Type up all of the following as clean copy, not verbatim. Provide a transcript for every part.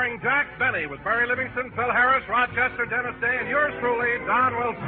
starring Jack Benny with Barry Livingston, Phil Harris, Rochester, Dennis Day, and yours truly, Don Wilson.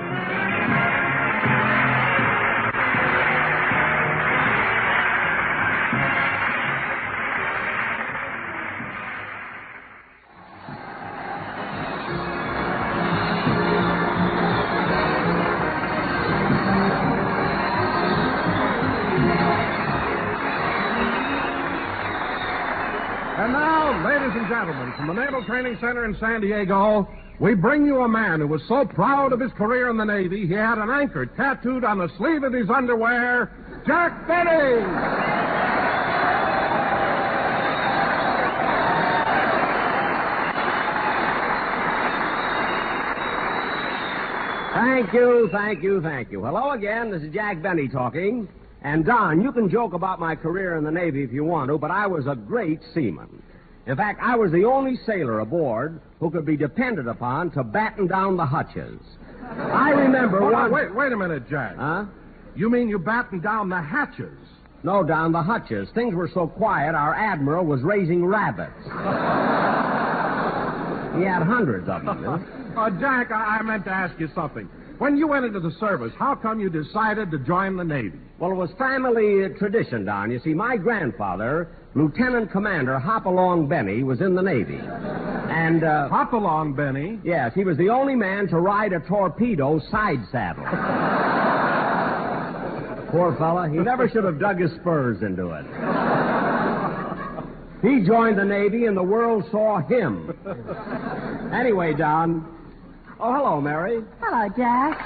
And now, ladies and gentlemen, from the Naval Training Center in San Diego, we bring you a man who was so proud of his career in the Navy, he had an anchor tattooed on the sleeve of his underwear, Jack Benny! Thank you. Hello again, this is Jack Benny talking. And, Don, you can joke about my career in the Navy if you want to, but I was a great seaman. In fact, I was the only sailor aboard who could be depended upon to batten down the hatches. I remember Wait a minute, Jack. Huh? You mean you battened down the hatches? No, down the hatches. Things were so quiet, our admiral was raising rabbits. He had hundreds of them. Jack, I meant to ask you something. When you went into the service, how come you decided to join the Navy? Well, it was family tradition, Don. You see, my grandfather, Lieutenant Commander Hopalong Benny, was in the Navy. And, Hopalong Benny? Yes, he was the only man to ride a torpedo side saddle. Poor fella. He never should have dug his spurs into it. He joined the Navy and the world saw him. Anyway, Don. Oh, hello, Mary. Hello, Jack.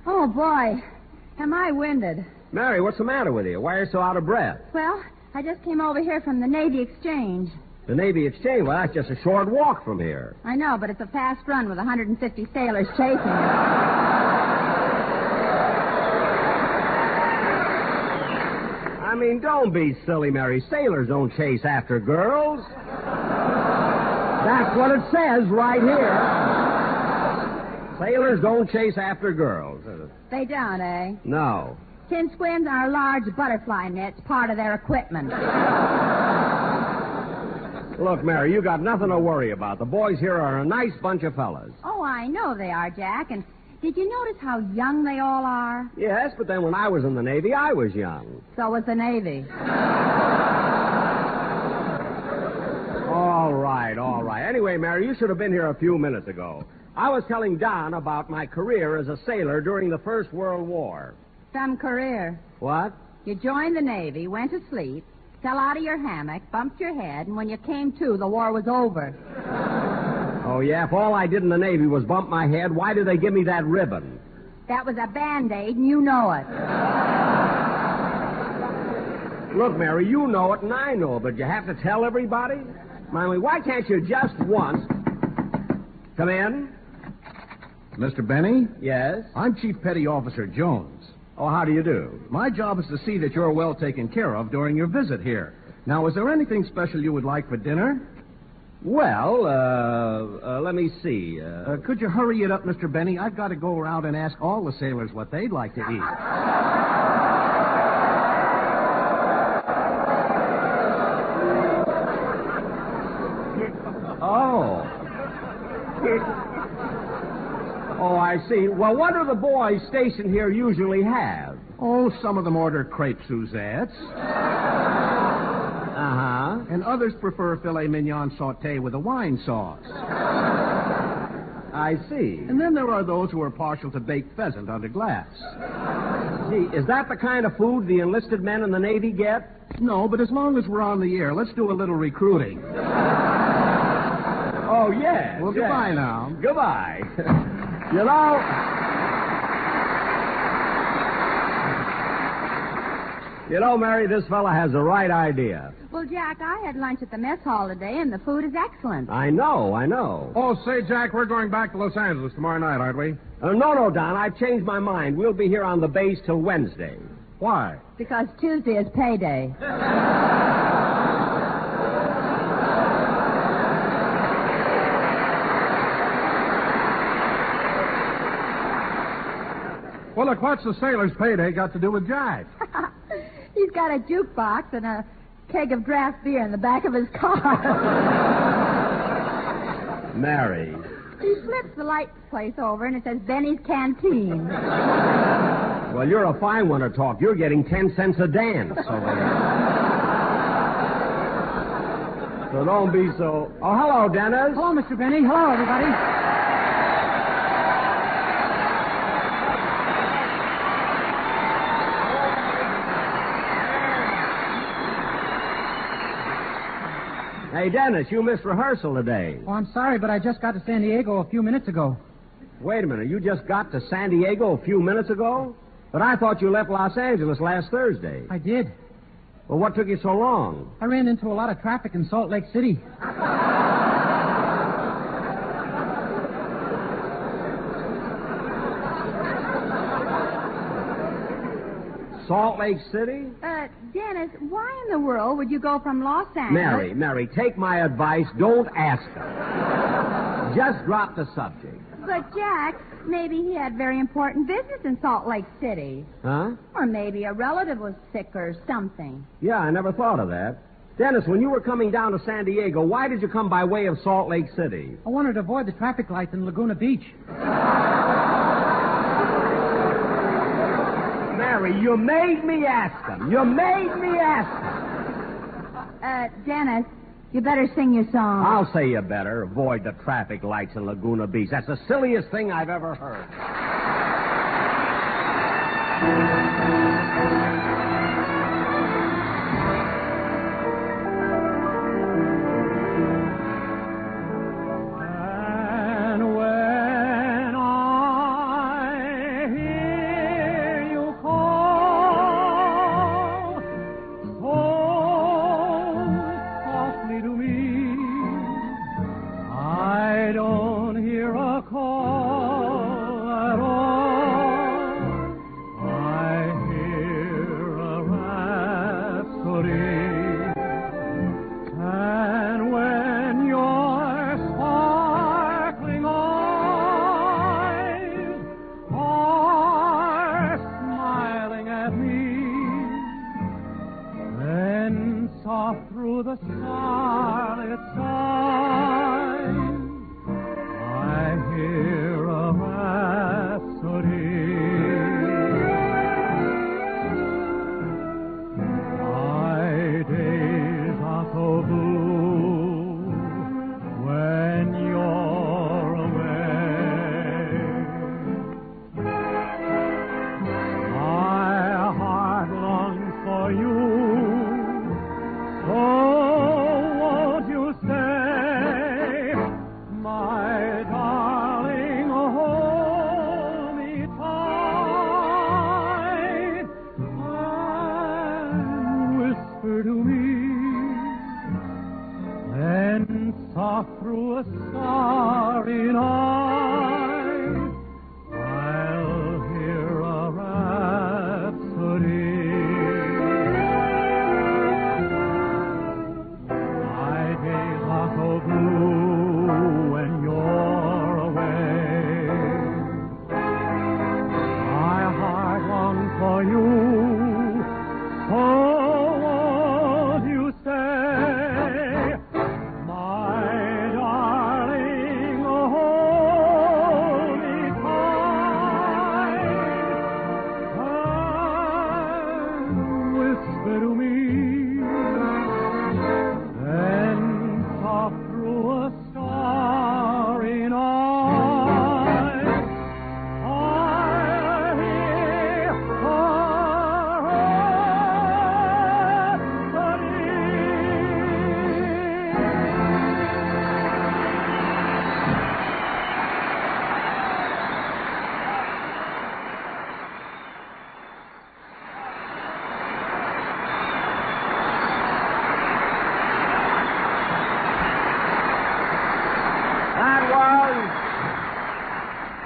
Oh, boy. Am I winded. Mary, what's the matter with you? Why are you so out of breath? Well, I just came over here from the Navy Exchange. The Navy Exchange? Well, that's just a short walk from here. I know, but it's a fast run with 150 sailors chasing it. I mean, don't be silly, Mary. Sailors don't chase after girls. That's what it says right here. Sailors don't chase after girls. They don't, eh? No. Tin squins are large butterfly nets, part of their equipment. Look, Mary, you got nothing to worry about. The boys here are a nice bunch of fellas. Oh, I know they are, Jack, and did you notice how young they all are? Yes, but then when I was in the Navy, I was young. So was the Navy. All right. Anyway, Mary, you should have been here a few minutes ago. I was telling Don about my career as a sailor during the First World War. Some career. What? You joined the Navy, went to sleep, fell out of your hammock, bumped your head, and when you came to, the war was over. Oh, yeah? If all I did in the Navy was bump my head, why did they give me that ribbon? That was a Band-Aid, and you know it. Look, Mary, you know it and I know it, but you have to tell everybody? I mean, why can't you just once... Come in? Mr. Benny? Yes? I'm Chief Petty Officer Jones. Oh, how do you do? My job is to see that you're well taken care of during your visit here. Now, is there anything special you would like for dinner? Well, let me see. Could you hurry it up, Mr. Benny? I've got to go around and ask all the sailors what they'd like to eat. Oh, I see. Well, what do the boys stationed here usually have? Oh, some of them order crepe Suzettes. Uh-huh. And others prefer filet mignon sauté with a wine sauce. I see. And then there are those who are partial to baked pheasant under glass. Gee, is that the kind of food the enlisted men in the Navy get? No, but as long as we're on the air, let's do a little recruiting. Oh, yes. Well, goodbye now. Goodbye. You know, Mary, this fella has the right idea. Well, Jack, I had lunch at the mess hall today, and the food is excellent. I know. Oh, say, Jack, we're going back to Los Angeles tomorrow night, aren't we? No, Don, I've changed my mind. We'll be here on the base till Wednesday. Why? Because Tuesday is payday. Well, look, what's the sailor's payday got to do with Jack? He's got a jukebox and a keg of draft beer in the back of his car. Mary. He flips the light place over and it says Benny's Canteen. Well, you're a fine one to talk. You're getting 10 cents a dance. So don't be so... Oh, hello, Dennis. Hello, Mr. Benny. Hello, everybody. Hey, Dennis, you missed rehearsal today. Oh, I'm sorry, but I just got to San Diego a few minutes ago. Wait a minute. You just got to San Diego a few minutes ago? But I thought you left Los Angeles last Thursday. I did. Well, what took you so long? I ran into a lot of traffic in Salt Lake City. Salt Lake City? Dennis, why in the world would you go from Los Angeles... Mary, take my advice. Don't ask her. Just drop the subject. But, Jack, maybe he had very important business in Salt Lake City. Huh? Or maybe a relative was sick or something. Yeah, I never thought of that. Dennis, when you were coming down to San Diego, why did you come by way of Salt Lake City? I wanted to avoid the traffic lights in Laguna Beach. Mary, you made me ask him. Dennis, you better sing your song. I'll say you better. Avoid the traffic lights in Laguna Beach. That's the silliest thing I've ever heard.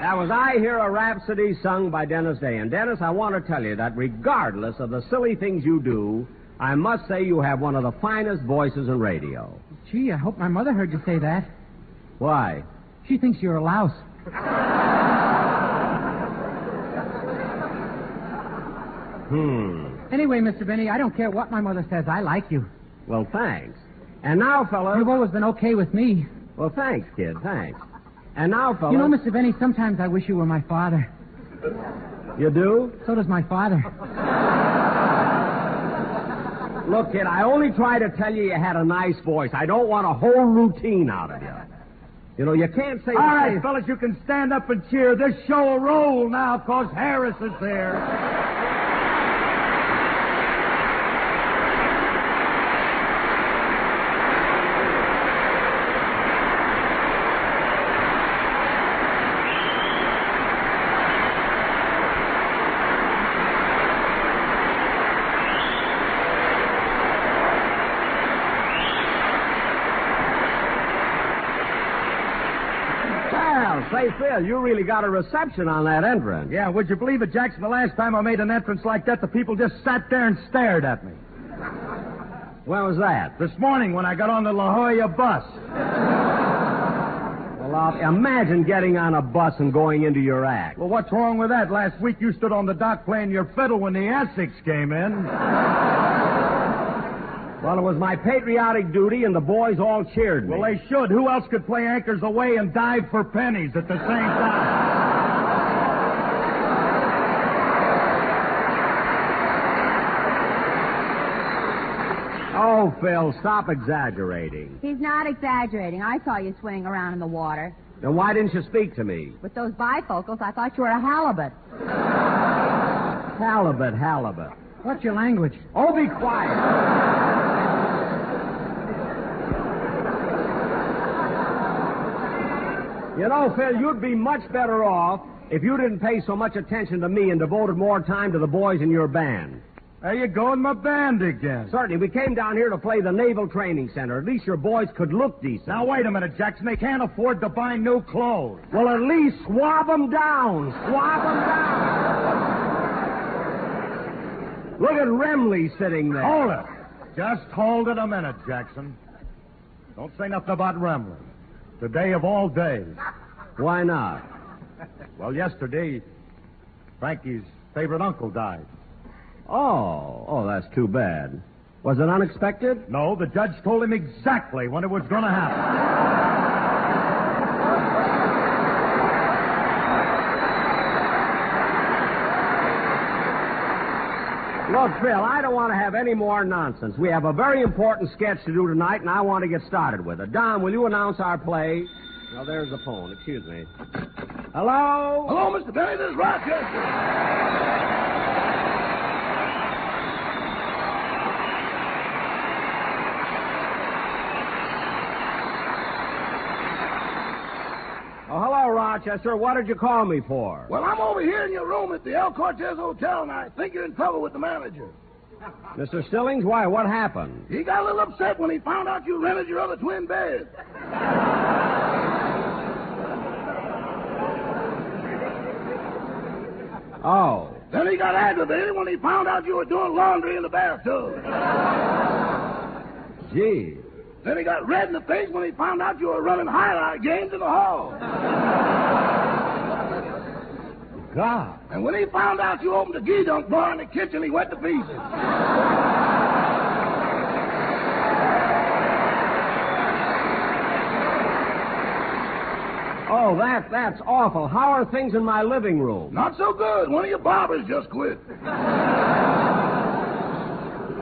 That was I Hear a Rhapsody sung by Dennis Day. And, Dennis, I want to tell you that regardless of the silly things you do, I must say you have one of the finest voices in radio. Gee, I hope my mother heard you say that. Why? She thinks you're a louse. Anyway, Mr. Benny, I don't care what my mother says. I like you. Well, thanks. And now, fellas... You've always been okay with me. Well, thanks, kid, thanks. And now, fellas... You know, Mr. Benny, sometimes I wish you were my father. You do? So does my father. Look, kid, I only try to tell you had a nice voice. I don't want a whole routine out of you. You know, you can't say... All right, fellas, you can stand up and cheer. This show will roll now, because Harris is there. Say, Phil, you really got a reception on that entrance. Yeah, would you believe it, Jackson? The last time I made an entrance like that, the people just sat there and stared at me. When was that? This morning when I got on the La Jolla bus. Well, imagine getting on a bus and going into your act. Well, what's wrong with that? Last week you stood on the dock playing your fiddle when the Essex came in. Well, it was my patriotic duty, and the boys all cheered me. Well, they should. Who else could play Anchors Away and dive for pennies at the same time? Oh, Phil, stop exaggerating. He's not exaggerating. I saw you swinging around in the water. Then why didn't you speak to me? With those bifocals, I thought you were a halibut. Halibut. What's your language? Oh, be quiet. You know, Phil, you'd be much better off if you didn't pay so much attention to me and devoted more time to the boys in your band. There you go in my band again. Certainly, we came down here to play the Naval Training Center. At least your boys could look decent. Now, wait a minute, Jackson. They can't afford to buy new clothes. Well, at least swab them down. Swab them down. Look at Remley sitting there. Hold it. Just hold it a minute, Jackson. Don't say nothing about Remley. Today of all days. Why not? Well, yesterday, Frankie's favorite uncle died. Oh, that's too bad. Was it unexpected? No, the judge told him exactly when it was going to happen. Look, Phil, I don't want to have any more nonsense. We have a very important sketch to do tonight, and I want to get started with it. Don, will you announce our play? Oh, there's the phone. Excuse me. Hello? Hello, Mr. Benny. This is Rochester. Oh, hello, Rochester. What did you call me for? Well, I'm over here in your room at the El Cortez Hotel, and I think you're in trouble with the manager. Mr. Stillings, why? What happened? He got a little upset when he found out you rented your other twin bed. Oh. Then he got aggravated when he found out you were doing laundry in the bathtub. Gee. Then he got red in the face when he found out you were running highlight games in the hall. God. And when he found out you opened the geedunk bar in the kitchen, he went to pieces. Oh, that's awful. How are things in my living room? Not so good. One of your barbers just quit.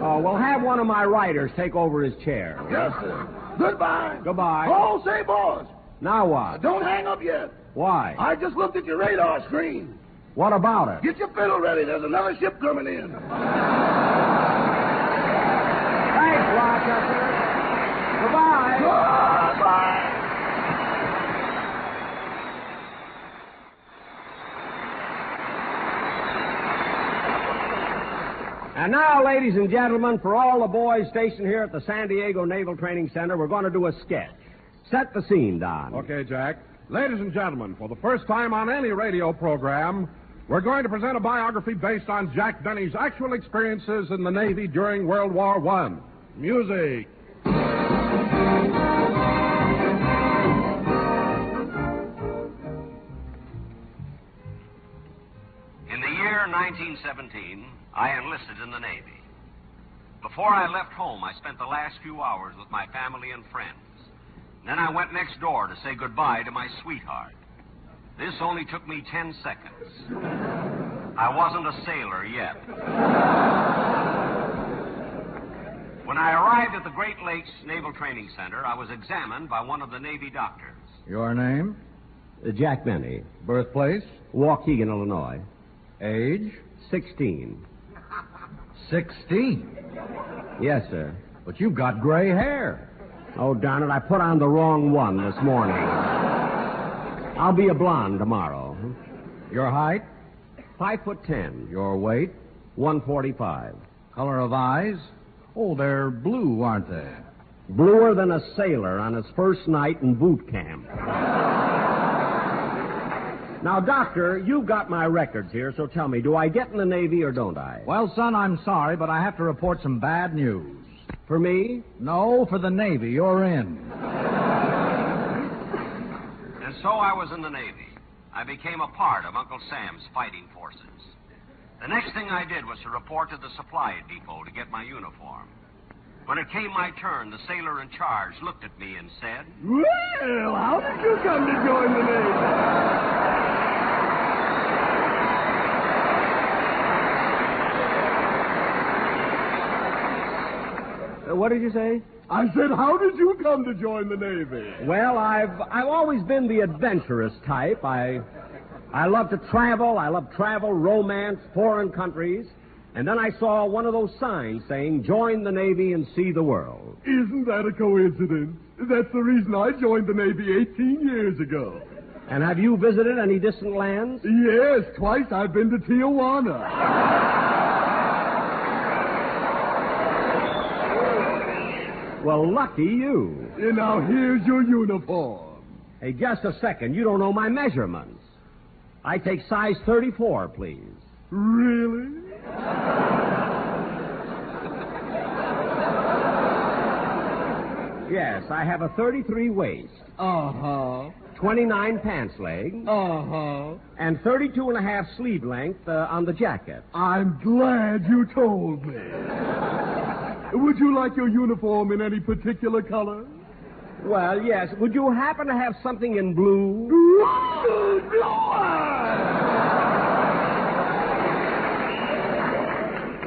Oh, well, have one of my writers take over his chair. Yes, sir. Goodbye. Goodbye. Oh, say, boss. Now what? Don't hang up yet. Why? I just looked at your radar screen. What about it? Get your fiddle ready. There's another ship coming in. Thanks, Rochester. Goodbye. Goodbye. And now, ladies and gentlemen, for all the boys stationed here at the San Diego Naval Training Center, we're going to do a sketch. Set the scene, Don. Okay, Jack. Ladies and gentlemen, for the first time on any radio program, we're going to present a biography based on Jack Benny's actual experiences in the Navy during World War I. Music. In the year 1917, I enlisted in the Navy. Before I left home, I spent the last few hours with my family and friends. Then I went next door to say goodbye to my sweetheart. This only took me 10 seconds. I wasn't a sailor yet. When I arrived at the Great Lakes Naval Training Center, I was examined by one of the Navy doctors. Your name? Jack Benny, Birthplace? Waukegan, Illinois. Age? 16. 16. Yes, sir. But you've got gray hair. Oh, darn it, I put on the wrong one this morning. I'll be a blonde tomorrow. Your height? 5'10". Your weight? 145. Color of eyes? Oh, they're blue, aren't they? Bluer than a sailor on his first night in boot camp. Now, Doctor, you've got my records here, so tell me, do I get in the Navy or don't I? Well, son, I'm sorry, but I have to report some bad news. For me? No, for the Navy. You're in. And so I was in the Navy. I became a part of Uncle Sam's fighting forces. The next thing I did was to report to the supply depot to get my uniform. When it came my turn, the sailor in charge looked at me and said, Well, how did you come to join the Navy? What did you say? I said, how did you come to join the Navy? Well, I've always been the adventurous type. I love to travel. I love travel, romance, foreign countries. And then I saw one of those signs saying, join the Navy and see the world. Isn't that a coincidence? That's the reason I joined the Navy 18 years ago. And have you visited any distant lands? Yes, twice I've been to Tijuana. Well, lucky you. Now, here's your uniform. Hey, just a second. You don't know my measurements. I take size 34, please. Really? Yes, I have a 33 waist. Uh-huh. 29 pants leg. Uh-huh. And 32 and a half sleeve length on the jacket. I'm glad you told me. Would you like your uniform in any particular color? Well, yes. Would you happen to have something in blue?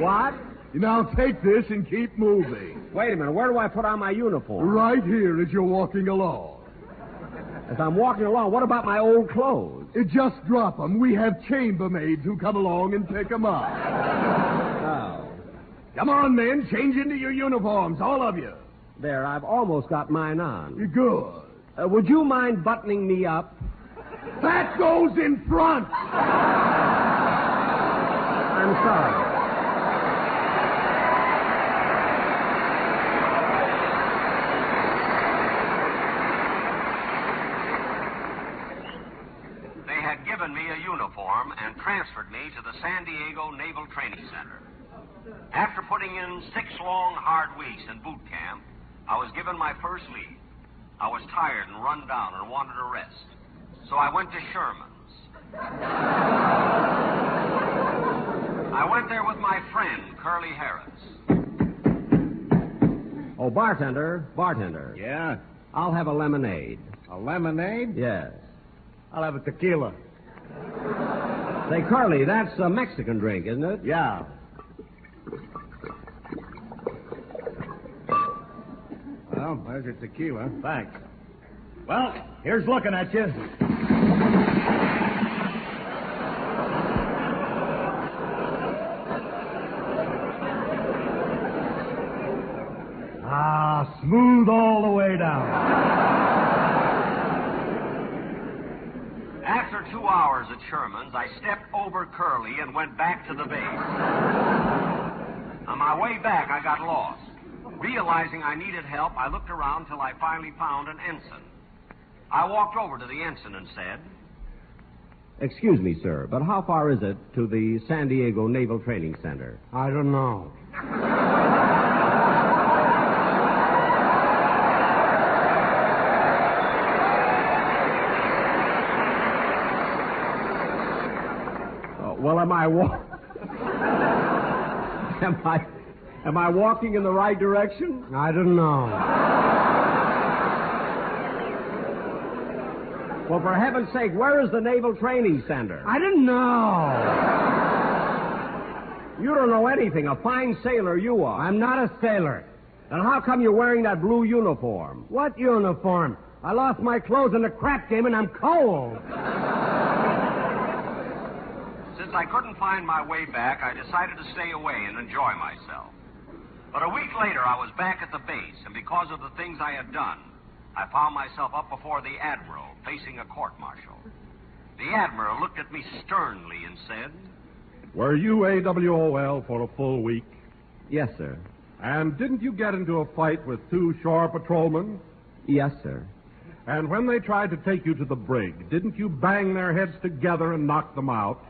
What? Now take this and keep moving. Wait a minute. Where do I put on my uniform? Right here as you're walking along. As I'm walking along, what about my old clothes? Just drop them. We have chambermaids who come along and pick them up. Oh. Come on, men. Change into your uniforms, all of you. There, I've almost got mine on. Good. Would you mind buttoning me up? That goes in front. I'm sorry. They had given me a uniform and transferred me to the San Diego Naval Training Center. After putting in 6 long, hard weeks in boot camp, I was given my first leave. I was tired and run down and wanted a rest. So I went to Sherman's. I went there with my friend, Curly Harris. Oh, bartender. Yeah? I'll have a lemonade. A lemonade? Yes. I'll have a tequila. Say, Curly, that's a Mexican drink, isn't it? Yeah. Well, there's your tequila. Thanks. Well, here's looking at you. Smooth all the way down. After 2 hours at Sherman's, I stepped over Curly and went back to the base. On my way back, I got lost. Realizing I needed help, I looked around till I finally found an ensign. I walked over to the ensign and said, "Excuse me, sir, but how far is it to the San Diego Naval Training Center?" I don't know. Well, am I Am I walking in the right direction? I didn't know. Well, for heaven's sake, where is the Naval Training Center? I didn't know. You don't know anything. A fine sailor you are. I'm not a sailor. Then how come you're wearing that blue uniform? What uniform? I lost my clothes in a crap game and I'm cold. Since I couldn't find my way back, I decided to stay away and enjoy myself. But a week later, I was back at the base, and because of the things I had done, I found myself up before the Admiral, facing a court-martial. The Admiral looked at me sternly and said, Were you AWOL for a full week? Yes, sir. And didn't you get into a fight with 2 shore patrolmen? Yes, sir. And when they tried to take you to the brig, didn't you bang their heads together and knock them out?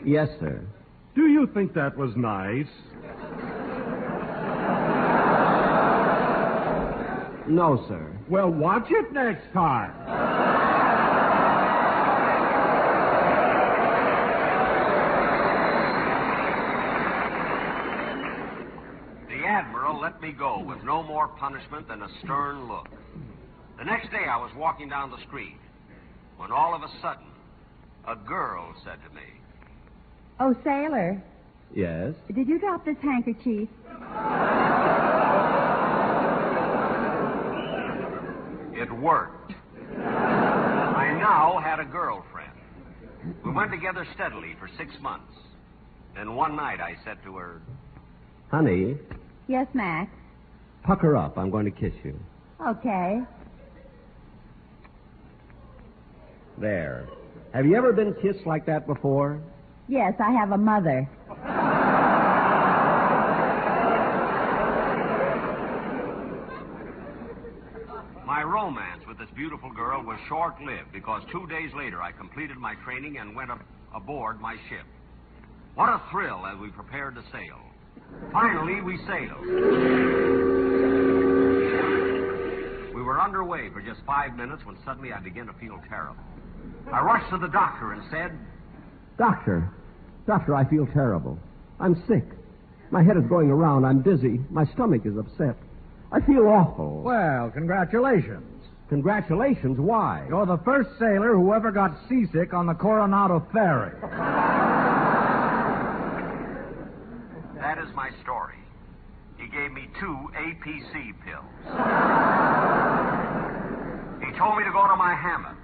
Yes, sir. Do you think that was nice? No, sir. Well, watch it next time. The Admiral let me go with no more punishment than a stern look. The next day I was walking down the street when all of a sudden a girl said to me, Oh, sailor, Yes? did you drop this handkerchief? It worked. I now had a girlfriend. We went together steadily for 6 months. Then one night I said to her, Honey, Yes, Max. pucker up. I'm going to kiss you. Okay. There. Have you ever been kissed like that before? Yes, I have a mother. My romance with this beautiful girl was short-lived because 2 days later I completed my training and went aboard my ship. What a thrill as we prepared to sail. Finally, we sailed. We were underway for just 5 minutes when suddenly I began to feel terrible. I rushed to the doctor and said, Doctor, I feel terrible. I'm sick. My head is going around. I'm dizzy. My stomach is upset. I feel awful. Well, congratulations. Congratulations? Why? You're the first sailor who ever got seasick on the Coronado Ferry. That is my story. He gave me 2 APC pills. He told me to go to my hammock.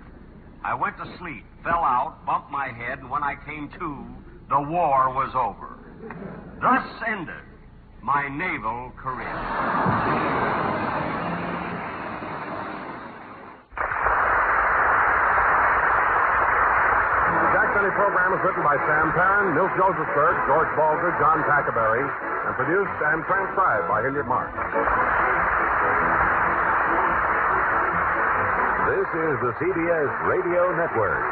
I went to sleep, fell out, bumped my head, and when I came to, the war was over. Thus ended my naval career. The Jack Benny program is written by Sam Perrin, Milt Josephsberg, George Balzer, John Tackerberry, and produced and transcribed by Hilliard Mark. This is the CBS Radio Network.